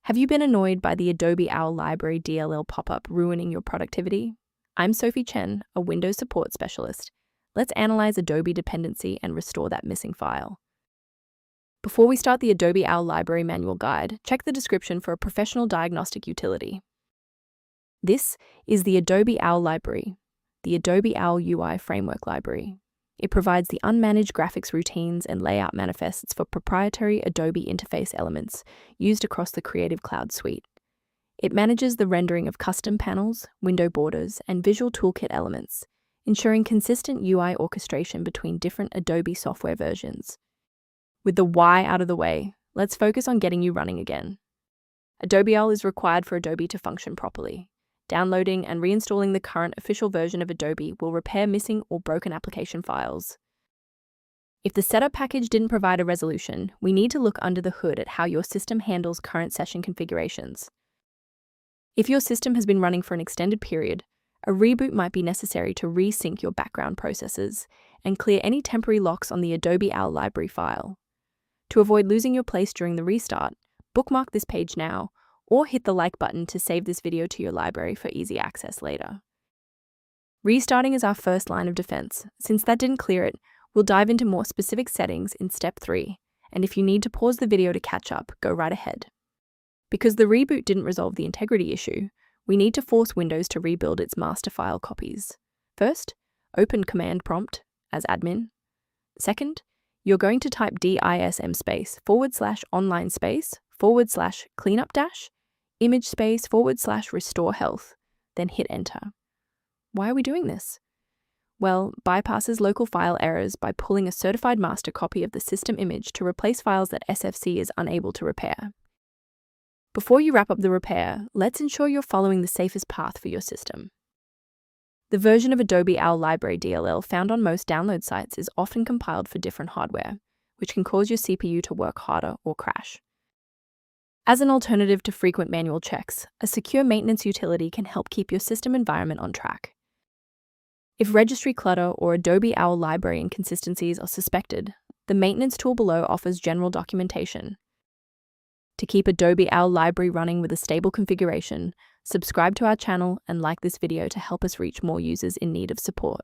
Have you been annoyed by the Adobe Owl Library DLL pop-up ruining your productivity? I'm Sophie Chen, a Windows support specialist. Let's analyze Adobe dependency and restore that missing file. Before we start the Adobe Owl Library manual guide, check the description for a professional diagnostic utility. This is the Adobe Owl Library, the Adobe Owl UI Framework library. It provides the unmanaged graphics routines and layout manifests for proprietary Adobe interface elements used across the Creative Cloud suite. It manages the rendering of custom panels, window borders, and visual toolkit elements, ensuring consistent UI orchestration between different Adobe software versions. With the why out of the way, let's focus on getting you running again. Adobe Owl is required for Adobe to function properly. Downloading and reinstalling the current official version of Adobe will repair missing or broken application files. If the setup package didn't provide a resolution, we need to look under the hood at how your system handles current session configurations. If your system has been running for an extended period, a reboot might be necessary to resync your background processes and clear any temporary locks on the Adobe Owl library file. To avoid losing your place during the restart, bookmark this page now, or hit the like button to save this video to your library for easy access later. Restarting is our first line of defense. Since that didn't clear it, we'll dive into more specific settings in step 3, and if you need to pause the video to catch up, go right ahead. Because the reboot didn't resolve the integrity issue, we need to force Windows to rebuild its master file copies. First, open Command Prompt as admin. Second, you're going to type DISM space /online space /cleanup dash image space / restore health, then hit enter. Why are we doing this? Well, bypasses local file errors by pulling a certified master copy of the system image to replace files that SFC is unable to repair. Before you wrap up the repair, let's ensure you're following the safest path for your system. The version of Adobe Owl Library DLL found on most download sites is often compiled for different hardware, which can cause your CPU to work harder or crash. As an alternative to frequent manual checks, a secure maintenance utility can help keep your system environment on track. If registry clutter or Adobe Owl Library inconsistencies are suspected, the maintenance tool below offers general documentation. To keep Adobe Owl Library running with a stable configuration, subscribe to our channel and like this video to help us reach more users in need of support.